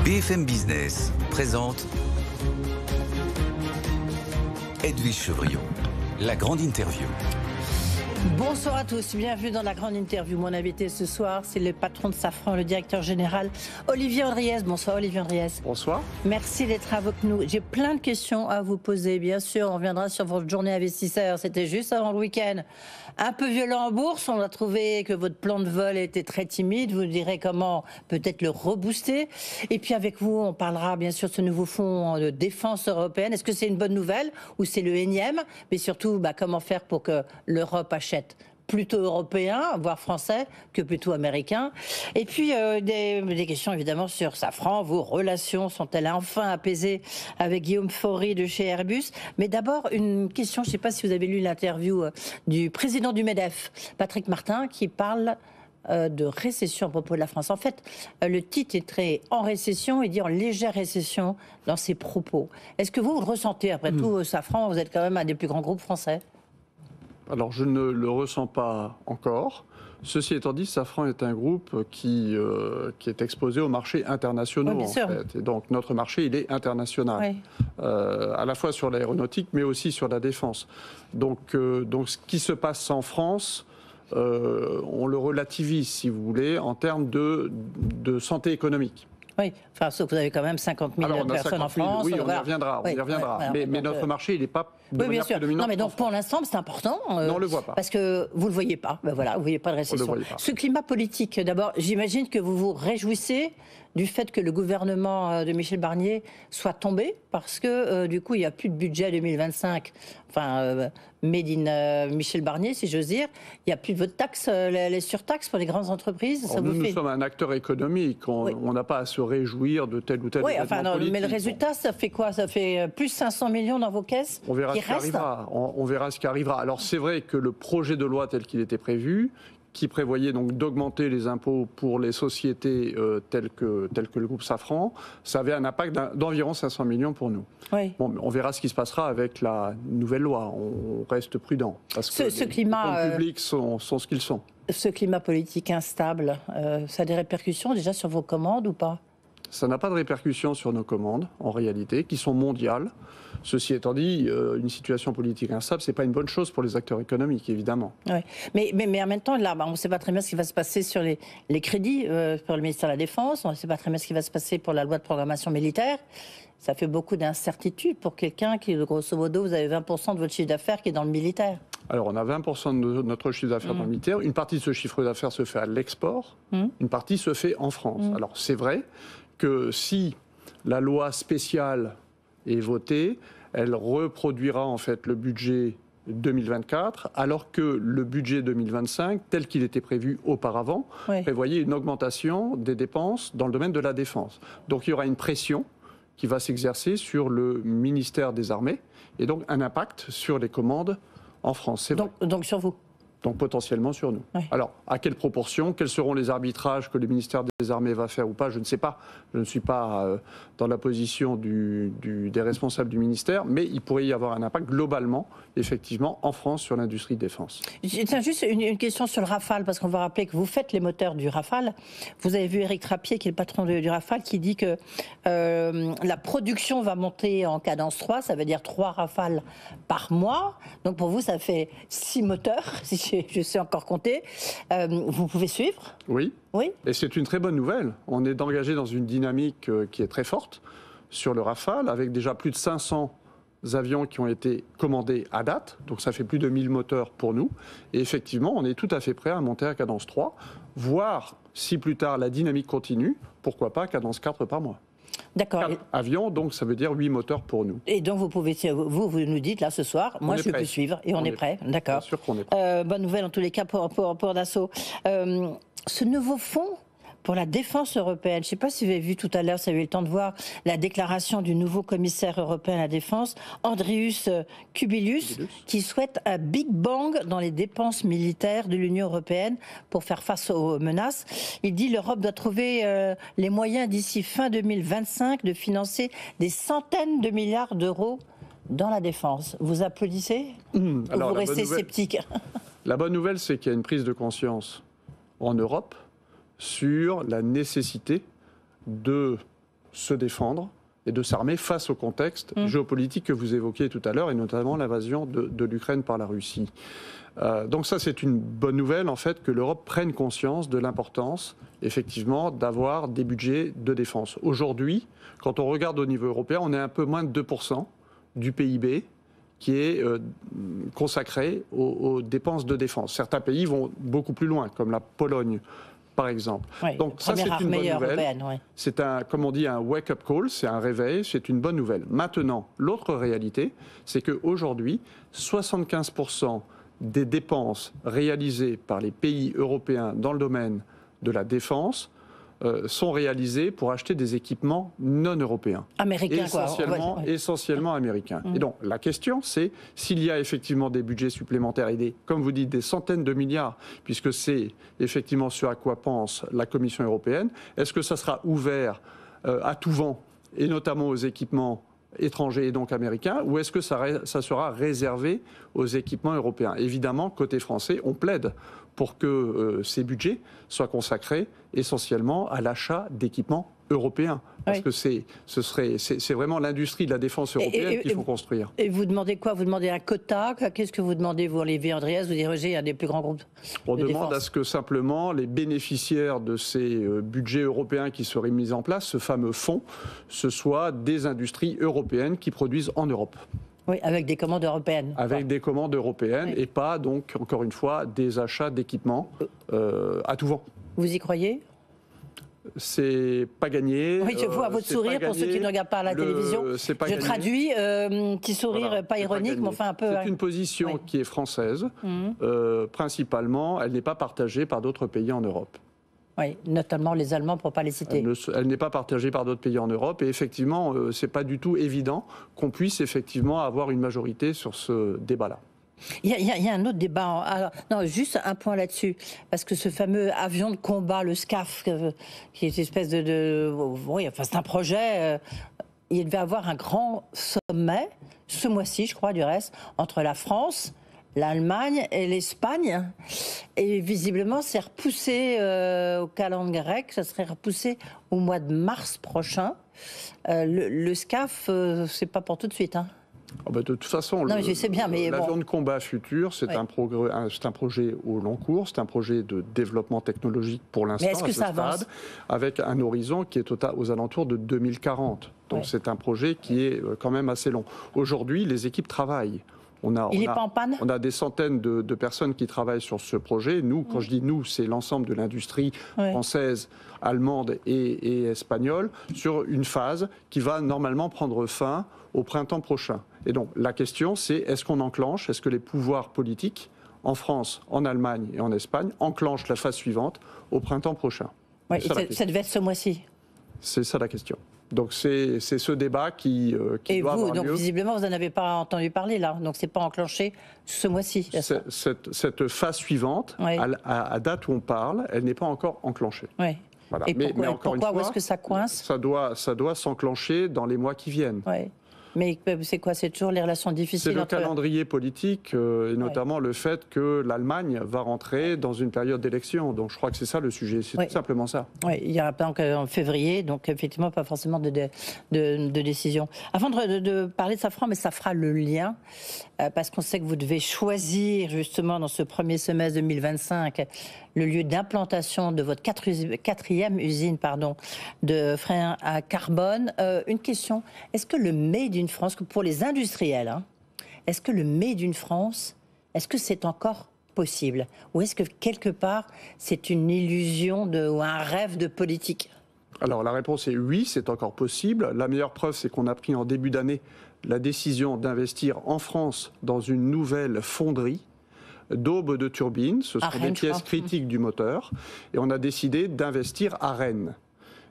BFM Business présente Edwige Chevrillon, la grande interview. Bonsoir à tous, bienvenue dans la grande interview. Mon invité ce soir, c'est le patron de Safran, le directeur général Olivier Andriès. Bonsoir Olivier Andriès. Bonsoir. Merci d'être avec nous. J'ai plein de questions à vous poser. Bien sûr, on reviendra sur votre journée investisseur. C'était juste avant le week-end. Un peu violent en bourse. On a trouvé que votre plan de vol était très timide. Vous direz comment peut-être le rebooster. Et puis avec vous, on parlera bien sûr de ce nouveau fonds de défense européenne. Est-ce que c'est une bonne nouvelle ou c'est le énième? Mais surtout, comment faire pour que l'Europe achète plutôt européen, voire français, que plutôt américain. Et puis des questions évidemment sur Safran. Vos relations sont-elles enfin apaisées avec Guillaume Faury de chez Airbus? Mais d'abord, une question, je ne sais pas si vous avez lu l'interview du président du MEDEF, Patrick Martin, qui parle de récession à propos de la France. En fait, le titre est très en récession, il dit en légère récession dans ses propos. Est-ce que vous le ressentez? Après tout, Safran, vous êtes quand même un des plus grands groupes français. Alors, je ne le ressens pas encore. Ceci étant dit, Safran est un groupe qui est exposé aux marchés internationaux, oui, bien sûr. fait. Et donc, notre marché, il est international. Oui. À la fois sur l'aéronautique, mais aussi sur la défense. Donc ce qui se passe en France, on le relativise, si vous voulez, en termes de santé économique. Oui, enfin, sauf que vous avez quand même 50 000 personnes en France. Oui, on y reviendra. Oui, mais notre marché, il n'est pas de oui, manière prédominante. Non, mais donc pour l'instant, c'est important. Non, on ne le voit pas. Parce que vous ne le voyez pas. Vous ne voyez pas de récession. Ce climat politique, d'abord, j'imagine que vous vous réjouissez du fait que le gouvernement de Michel Barnier soit tombé, parce que du coup, il n'y a plus de budget 2025. Enfin, made in Michel Barnier, si j'ose dire. Il n'y a plus de taxes, les surtaxes pour les grandes entreprises. Nous sommes un acteur économique. On n'a pas à se réjouir de tel ou tel événement politique. Mais le résultat, ça fait quoi? Ça fait plus 500 millions dans vos caisses? On verra ce qui arrivera. On verra ce qui arrivera. Alors, c'est vrai que le projet de loi tel qu'il était prévu, qui prévoyait donc d'augmenter les impôts pour les sociétés telles que le groupe Safran, ça avait un impact d'environ 500 millions pour nous. Oui. Bon, on verra ce qui se passera avec la nouvelle loi. On reste prudent. Parce que les comptes publics sont ce qu'ils sont. Ce climat politique instable, ça a des répercussions déjà sur vos commandes ou pas? Ça n'a pas de répercussions sur nos commandes, en réalité, qui sont mondiales. Ceci étant dit, une situation politique instable, ce n'est pas une bonne chose pour les acteurs économiques, évidemment. Oui. Mais en même temps, là, on ne sait pas très bien ce qui va se passer sur les crédits pour le ministère de la Défense. On ne sait pas très bien ce qui va se passer pour la loi de programmation militaire. Ça fait beaucoup d'incertitudes pour quelqu'un qui, grosso modo, vous avez 20% de votre chiffre d'affaires qui est dans le militaire. Alors, on a 20% de notre chiffre d'affaires dans le militaire. Une partie de ce chiffre d'affaires se fait à l'export. Une partie se fait en France. Alors, c'est vrai que si la loi spéciale est votée, elle reproduira en fait le budget 2024, alors que le budget 2025, tel qu'il était prévu auparavant, prévoyait une augmentation des dépenses dans le domaine de la défense. Donc il y aura une pression qui va s'exercer sur le ministère des Armées et donc un impact sur les commandes en France. Donc sur vous? Donc potentiellement sur nous. Oui. Alors, à quelle proportion? Quels seront les arbitrages que le ministère des Armées va faire ou pas? Je ne sais pas. Je ne suis pas dans la position des responsables du ministère, mais il pourrait y avoir un impact globalement, effectivement, en France sur l'industrie de défense. Tiens, juste une question sur le Rafale, parce qu'on va rappeler que vous faites les moteurs du Rafale. Vous avez vu Éric Trappier, qui est le patron du Rafale, qui dit que la production va monter en cadence 3, ça veut dire 3 Rafales par mois. Donc pour vous, ça fait 6 moteurs, si je sais encore compter. Vous pouvez suivre? Oui. Oui. Et c'est une très bonne nouvelle. On est engagé dans une dynamique qui est très forte sur le Rafale, avec déjà plus de 500 avions qui ont été commandés à date. Donc ça fait plus de 1000 moteurs pour nous. Et effectivement, on est tout à fait prêt à monter à cadence 3, voire, si plus tard la dynamique continue, pourquoi pas cadence 4 par mois. D'accord. Avions, donc ça veut dire 8 moteurs pour nous. Et donc vous nous dites là ce soir, moi je peux suivre et on est prêt. D'accord. Bien sûr qu'on est prêt. Bonne nouvelle en tous les cas pour Dassault. Ce nouveau fonds pour la défense européenne, je ne sais pas si vous avez vu tout à l'heure, si vous avez eu le temps de voir la déclaration du nouveau commissaire européen à la défense, Andrius Kubilius, qui souhaite un Big Bang dans les dépenses militaires de l'Union européenne pour faire face aux menaces. Il dit l'Europe doit trouver les moyens d'ici fin 2025 de financer des centaines de milliards d'euros dans la défense. Vous applaudissez ou vous restez sceptique? La bonne nouvelle, c'est qu'il y a une prise de conscience en Europe sur la nécessité de se défendre et de s'armer face au contexte géopolitique que vous évoquiez tout à l'heure, et notamment l'invasion de l'Ukraine par la Russie. Donc ça, c'est une bonne nouvelle, en fait, que l'Europe prenne conscience de l'importance, effectivement, d'avoir des budgets de défense. Aujourd'hui, quand on regarde au niveau européen, on est un peu moins de 2% du PIB qui est consacré aux dépenses de défense. Certains pays vont beaucoup plus loin, comme la Pologne, par exemple. Oui, donc ça, c'est une bonne nouvelle. Oui. C'est comme on dit, un wake-up call, c'est un réveil, c'est une bonne nouvelle. Maintenant, l'autre réalité, c'est qu'aujourd'hui, 75% des dépenses réalisées par les pays européens dans le domaine de la défense sont réalisées pour acheter des équipements non européens. Américains, essentiellement américains. Et donc, la question, c'est s'il y a effectivement des budgets supplémentaires et comme vous dites, des centaines de milliards, puisque c'est effectivement ce à quoi pense la Commission européenne, est-ce que ça sera ouvert à tout vent, et notamment aux équipements étrangers et donc américains, ou est-ce que ça sera réservé aux équipements européens? Évidemment, côté français, on plaide pour que ces budgets soient consacrés essentiellement à l'achat d'équipements européens. Parce que c'est vraiment l'industrie de la défense européenne qu'il faut construire. Et vous demandez quoi? Vous demandez un quota? Qu'est-ce que vous demandez, vous, Olivier Andriès? Vous dirigez un des plus grands groupes On de demande défense. à ce que simplement les bénéficiaires de ces budgets européens qui seraient mis en place, ce fameux fonds, ce soient des industries européennes qui produisent en Europe. Oui, avec des commandes européennes. Avec des commandes européennes et pas, donc, encore une fois, des achats d'équipements à tout vent. Vous y croyez? C'est pas gagné. Oui, je vois votre sourire pour ceux qui ne regardent pas à la télévision. Je traduis, petit sourire, pas ironique, mais enfin un peu... C'est une position qui est française, principalement. Elle n'est pas partagée par d'autres pays en Europe. Oui, notamment les Allemands, pour ne pas les citer. Elle n'est pas partagée par d'autres pays en Europe. Et effectivement, c'est pas du tout évident qu'on puisse effectivement avoir une majorité sur ce débat-là. Il y a un autre débat. Alors, non, juste un point là-dessus. Parce que ce fameux avion de combat, le SCAF, qui est une espèce oui, enfin, c'est un projet. Il devait avoir un grand sommet, ce mois-ci, je crois, du reste, entre la France, l'Allemagne et l'Espagne. Et visiblement, c'est repoussé au calendrier grec. Ça serait repoussé au mois de mars prochain. Le SCAF, c'est pas pour tout de suite, hein. Oh bah de toute façon, l'avion de combat futur, c'est un projet au long cours, c'est un projet de développement technologique pour l'instant, à ce stade, avec un horizon qui est aux alentours de 2040. Donc c'est un projet qui est quand même assez long. Aujourd'hui, les équipes travaillent. Il n'est pas en panne ? On a des centaines de personnes qui travaillent sur ce projet. Nous, quand je dis nous, c'est l'ensemble de l'industrie française, allemande et espagnole, sur une phase qui va normalement prendre fin au printemps prochain. Et donc la question, c'est est-ce qu'on enclenche, est-ce que les pouvoirs politiques en France, en Allemagne et en Espagne enclenchent la phase suivante au printemps prochain? Oui, ça devait être ce mois-ci. C'est ça la question. Donc c'est ce débat qui doit avoir lieu. Et vous, donc visiblement, vous n'en avez pas entendu parler là, donc c'est pas enclenché ce mois-ci. Cette phase suivante, à date où on parle, elle n'est pas encore enclenchée. Oui. Voilà. Et pourquoi où est-ce que ça coince? Ça doit s'enclencher dans les mois qui viennent. Oui. Mais c'est quoi? C'est toujours les relations difficiles entre... C'est le calendrier politique, et notamment le fait que l'Allemagne va rentrer dans une période d'élection. Donc je crois que c'est ça le sujet, c'est tout simplement ça. Oui, il y a donc en février, donc effectivement pas forcément de décision. Avant de parler de Safran, mais ça fera le lien, parce qu'on sait que vous devez choisir justement dans ce premier semestre 2025 le lieu d'implantation de votre quatrième usine de freins à carbone. Une question, est-ce que le Made in France, pour les industriels, est-ce que le Made in France, est-ce que c'est encore possible? Ou est-ce que quelque part, c'est une illusion ou un rêve de politique? Alors la réponse est oui, c'est encore possible. La meilleure preuve, c'est qu'on a pris en début d'année la décision d'investir en France dans une nouvelle fonderie d'aubes de turbines. Ce sont des pièces critiques du moteur. Et on a décidé d'investir à Rennes.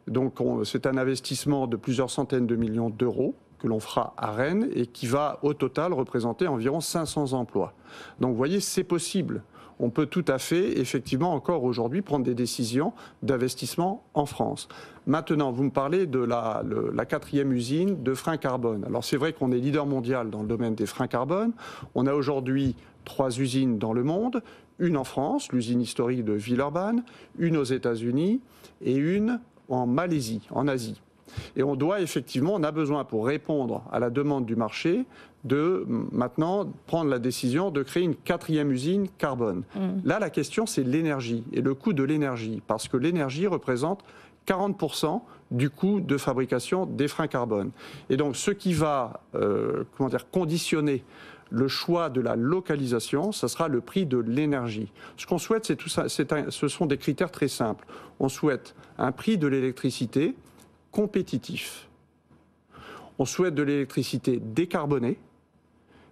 Donc c'est un investissement de plusieurs centaines de millions d'euros que l'on fera à Rennes et qui va au total représenter environ 500 emplois. Donc vous voyez, c'est possible. On peut tout à fait, effectivement, encore aujourd'hui, prendre des décisions d'investissement en France. Maintenant, vous me parlez de la quatrième usine de freins carbone. Alors c'est vrai qu'on est leader mondial dans le domaine des freins carbone. On a aujourd'hui 3 usines dans le monde, une en France, l'usine historique de Villeurbanne, une aux États-Unis et une en Malaisie, en Asie. Et on doit effectivement, on a besoin pour répondre à la demande du marché de maintenant prendre la décision de créer une 4e usine carbone. Là, la question, c'est l'énergie et le coût de l'énergie, parce que l'énergie représente 40% du coût de fabrication des freins carbone. Et donc, ce qui va conditionner le choix de la localisation, ce sera le prix de l'énergie. Ce qu'on souhaite, c'est tout ça, ce sont des critères très simples. On souhaite un prix de l'électricité compétitif. On souhaite de l'électricité décarbonée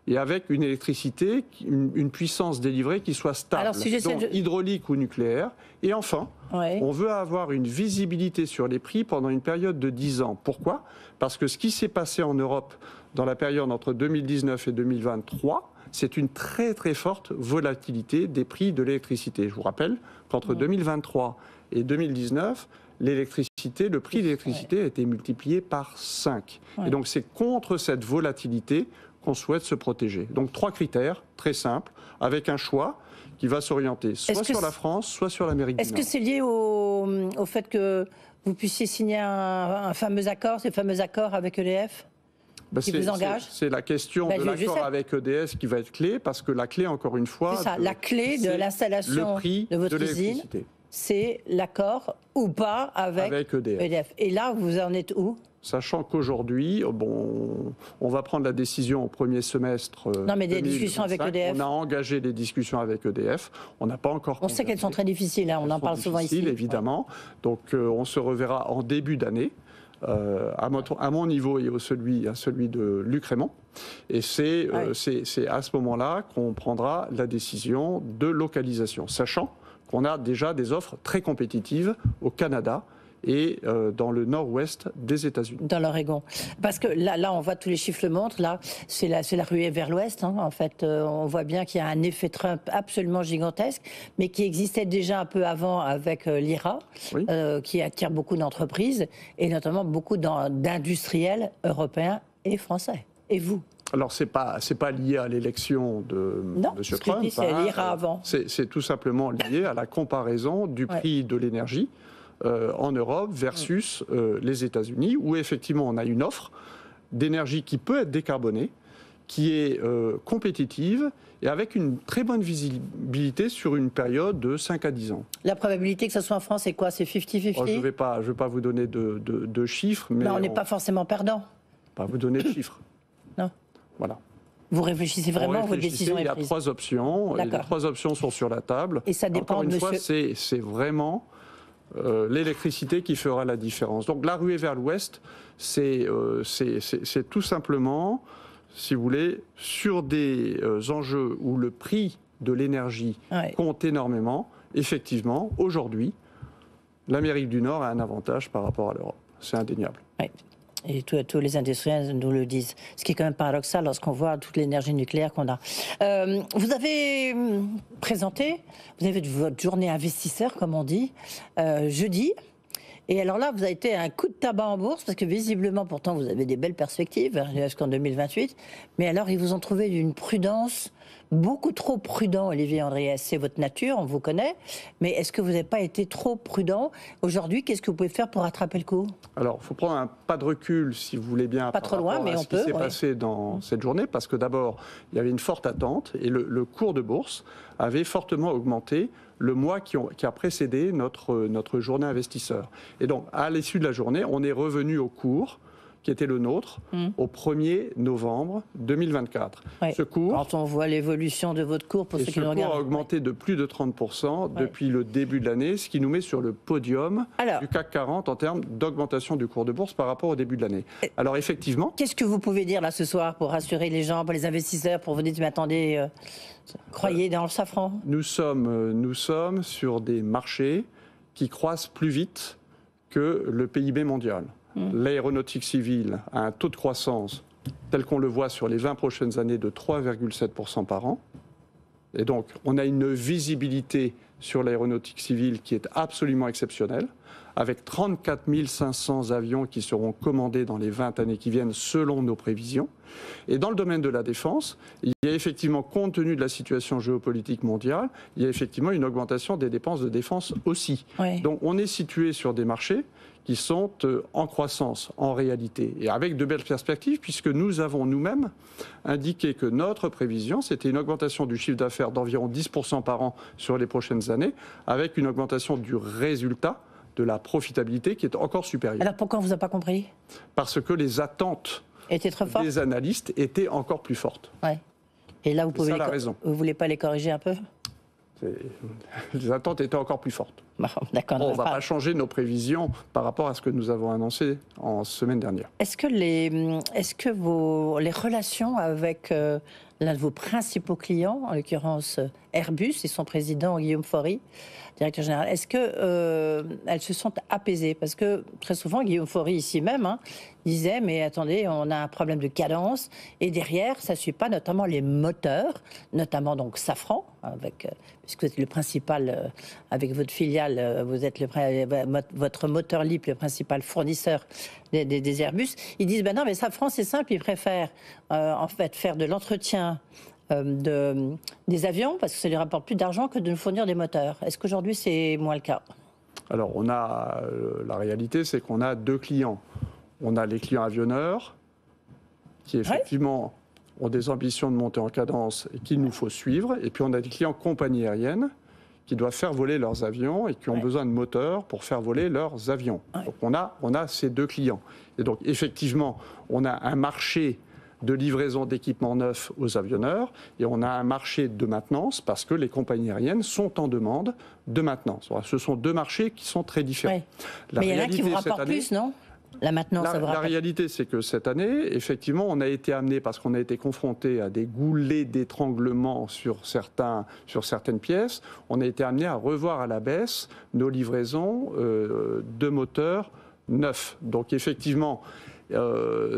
et avec une électricité, une puissance délivrée qui soit stable, alors, si donc hydraulique ou nucléaire. Et enfin, on veut avoir une visibilité sur les prix pendant une période de 10 ans. Pourquoi ? Parce que ce qui s'est passé en Europe dans la période entre 2019 et 2023, c'est une très très forte volatilité des prix de l'électricité. Je vous rappelle qu'entre 2023 et 2019, le prix de l'électricité a été multiplié par 5. Et donc c'est contre cette volatilité qu'on souhaite se protéger. Donc 3 critères très simples, avec un choix qui va s'orienter soit sur la France, soit sur l'Amérique du Nord. Est-ce que c'est lié au fait que vous puissiez signer un fameux accord, ces fameux accords avec EDF qui vous engage ? C'est la question de l'accord avec EDF qui va être clé, parce que la clé, encore une fois... C'est ça, la clé de l'installation de votre usine, c'est l'accord ou pas avec EDF. Et là, vous en êtes où ? Sachant qu'aujourd'hui, on va prendre la décision au premier semestre. Non, mais des discussions avec EDF. On a engagé des discussions avec EDF. On n'a pas encore. On sait qu'elles sont très difficiles. Hein, on en parle souvent ici. Évidemment. Donc, on se reverra en début d'année. À mon niveau et à celui de Luc Rémont. Et c'est à ce moment-là qu'on prendra la décision de localisation, sachant qu'on a déjà des offres très compétitives au Canada et dans le nord-ouest des États-Unis. Dans l'Oregon. Parce que là, on voit tous les chiffres le montrent. Là, c'est la ruée vers l'ouest. Hein. En fait, on voit bien qu'il y a un effet Trump absolument gigantesque, mais qui existait déjà un peu avant avec l'IRA, qui attire beaucoup d'entreprises, et notamment beaucoup d'industriels européens et français. Et vous ? Alors, c'est pas lié à l'élection de M. Trump. C'est l'IRA avant. C'est tout simplement lié à la comparaison du prix de l'énergie en Europe versus les États-Unis, où effectivement on a une offre d'énergie qui peut être décarbonée, qui est compétitive et avec une très bonne visibilité sur une période de 5 à 10 ans. La probabilité que ce soit en France, c'est quoi ? C'est 50-50 ? Je ne vais pas vous donner de chiffres. Mais on n'est pas forcément perdant. Pas vous donner de chiffres. Non. Voilà. Vous réfléchissez vraiment, votre décision est prise. Il y a 3 options. Et les 3 options sont sur la table. Et ça dépend Encore une fois, c'est vraiment l'électricité qui fera la différence. Donc la ruée vers l'ouest, c'est tout simplement, si vous voulez, sur des enjeux où le prix de l'énergie compte énormément. Effectivement, aujourd'hui, l'Amérique du Nord a un avantage par rapport à l'Europe. C'est indéniable. Oui. Et tous les industriels nous le disent. Ce qui est quand même paradoxal lorsqu'on voit toute l'énergie nucléaire qu'on a. Vous avez présenté, vous avez votre journée investisseur, comme on dit, jeudi. Et alors là, vous avez été un coup de tabac en bourse, parce que visiblement, pourtant, vous avez des belles perspectives jusqu'en 2028. Mais alors, ils vous ont trouvé d'une prudence, beaucoup trop prudent, Olivier Andriès. C'est votre nature, on vous connaît. Mais est-ce que vous n'avez pas été trop prudent ? Aujourd'hui, qu'est-ce que vous pouvez faire pour rattraper le coup ? Alors, il faut prendre un pas de recul, si vous voulez bien, pas trop loin, mais on peut. Ce qui s'est passé dans cette journée, parce que d'abord, il y avait une forte attente, et le cours de bourse avait fortement augmenté le mois qui a précédé notre journée investisseur. Et donc, à l'issue de la journée, on est revenu au cours qui était le nôtre au 1er novembre 2024. Ouais. Ce cours, quand on voit l'évolution de votre cours, pour ceux qui nous regardent, ce cours a augmenté de plus de 30% depuis le début de l'année, ce qui nous met sur le podium du CAC 40 en termes d'augmentation du cours de bourse par rapport au début de l'année. Alors effectivement... Qu'est-ce que vous pouvez dire là ce soir pour rassurer les gens, pour les investisseurs, pour vous dire, mais attendez, croyez dans le safran ? Nous sommes sur des marchés qui croissent plus vite que le PIB mondial. L'aéronautique civile a un taux de croissance tel qu'on le voit sur les 20 prochaines années de 3,7% par an. Et donc, on a une visibilité sur l'aéronautique civile qui est absolument exceptionnelle, avec 34 500 avions qui seront commandés dans les 20 années qui viennent selon nos prévisions. Et dans le domaine de la défense, il y a effectivement, compte tenu de la situation géopolitique mondiale, il y a effectivement une augmentation des dépenses de défense aussi. Oui. Donc on est situé sur des marchés qui sont en croissance en réalité et avec de belles perspectives puisque nous avons nous-mêmes indiqué que notre prévision c'était une augmentation du chiffre d'affaires d'environ 10% par an sur les prochaines années avec une augmentation du résultat, de la profitabilité qui est encore supérieure. Alors pourquoi on ne vous a pas compris ? Parce que les attentes des analystes étaient encore plus fortes. Ouais. Et là, vous ne voulez pas les corriger un peu ? Les attentes étaient encore plus fortes. Bon, d'accord. On ne va pas changer nos prévisions par rapport à ce que nous avons annoncé en semaine dernière. Est-ce que les relations avec l'un de vos principaux clients, en l'occurrence Airbus et son président Guillaume Faury, directeur général, est-ce qu'elles se sont apaisées ? Parce que très souvent, Guillaume Faury, ici même, disait « mais attendez, on a un problème de cadence » et derrière, ça ne suit pas notamment les moteurs, notamment donc Safran, puisque vous êtes le principal, avec votre filiale, vous êtes votre moteur LEAP, le principal fournisseur des Airbus. Ils disent ben non, mais Safran, c'est simple, ils préfèrent en fait faire de l'entretien des avions parce que ça lui rapporte plus d'argent que de nous fournir des moteurs. Est-ce qu'aujourd'hui c'est moins le cas ? Alors la réalité c'est qu'on a deux clients. On a les clients avionneurs qui effectivement ont des ambitions de monter en cadence et qu'il nous faut suivre. Et puis on a des clients compagnies aériennes qui doivent faire voler leurs avions et qui ont besoin de moteurs pour faire voler leurs avions. Donc on a ces deux clients. Et donc effectivement, on a un marché de livraison d'équipements neufs aux avionneurs et on a un marché de maintenance parce que les compagnies aériennes sont en demande de maintenance. Ce sont deux marchés qui sont très différents. Mais il y en a qui vous rapportent plus, non ? La maintenance, ça vous rapporte. La réalité, c'est que cette année, effectivement, on a été amené, parce qu'on a été confronté à des goulets d'étranglement sur certaines pièces, on a été amené à revoir à la baisse nos livraisons de moteurs neufs. Donc effectivement,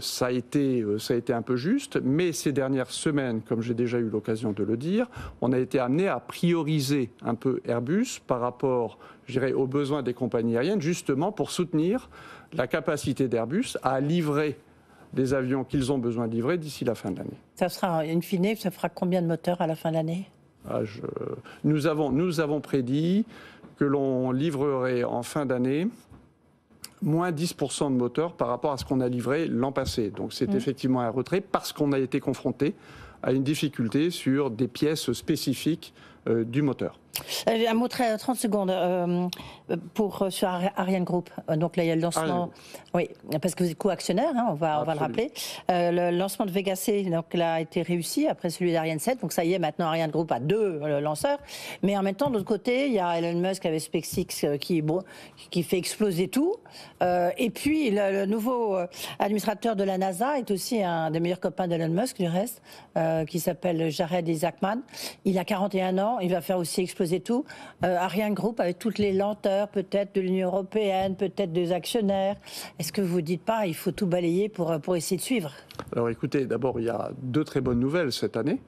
ça a été un peu juste, mais ces dernières semaines, comme j'ai déjà eu l'occasion de le dire, on a été amené à prioriser un peu Airbus par rapport, je dirais, aux besoins des compagnies aériennes, justement pour soutenir la capacité d'Airbus à livrer des avions qu'ils ont besoin de livrer d'ici la fin de l'année. Ça sera, in fine, ça fera combien de moteurs à la fin de l'année ? Nous avons prédit que l'on livrerait en fin d'année moins 10% de moteurs par rapport à ce qu'on a livré l'an passé. Donc c'est effectivement un retrait parce qu'on a été confronté à une difficulté sur des pièces spécifiques du moteur. Un mot 30 secondes sur Ariane Group. Donc là, il y a le lancement. Oui, parce que vous êtes co-actionnaire, on va le rappeler. Le lancement de Vega C donc, là, a été réussi après celui d'Ariane 7. Donc ça y est, maintenant Ariane Group a deux lanceurs. Mais en même temps, de l'autre côté, il y a Elon Musk avec SpaceX qui fait exploser tout. Et puis le nouveau administrateur de la NASA est aussi un des meilleurs copains d'Elon Musk, du reste, qui s'appelle Jared Isaacman. Il a 41 ans, il va faire aussi exploser tout. Ariane Group, avec toutes les lenteurs, peut-être de l'Union européenne, peut-être des actionnaires. Est-ce que vous ne dites pas il faut tout balayer pour essayer de suivre ? Alors écoutez, d'abord, il y a deux très bonnes nouvelles cette année.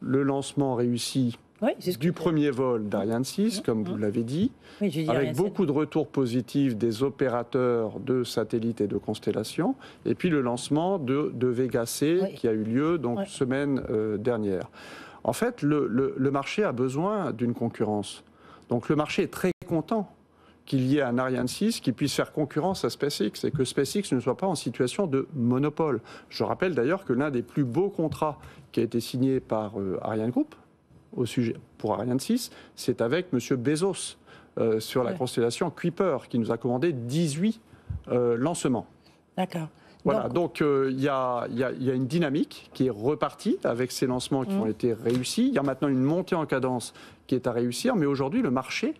Le lancement réussi du premier vol d'Ariane 6, comme vous l'avez dit, avec beaucoup de retours positifs des opérateurs de satellites et de constellations, et puis le lancement de Vega C qui a eu lieu semaine dernière. En fait, le marché a besoin d'une concurrence. Donc le marché est très content qu'il y ait un Ariane 6 qui puisse faire concurrence à SpaceX et que SpaceX ne soit pas en situation de monopole. Je rappelle d'ailleurs que l'un des plus beaux contrats qui a été signé par Ariane Group pour Ariane 6, c'est avec M. Bezos sur la constellation Kuiper qui nous a commandé 18 lancements. D'accord. Voilà, donc il y a une dynamique qui est repartie avec ces lancements qui ont été réussis. Il y a maintenant une montée en cadence qui est à réussir, mais aujourd'hui, le marché,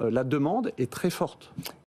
la demande est très forte.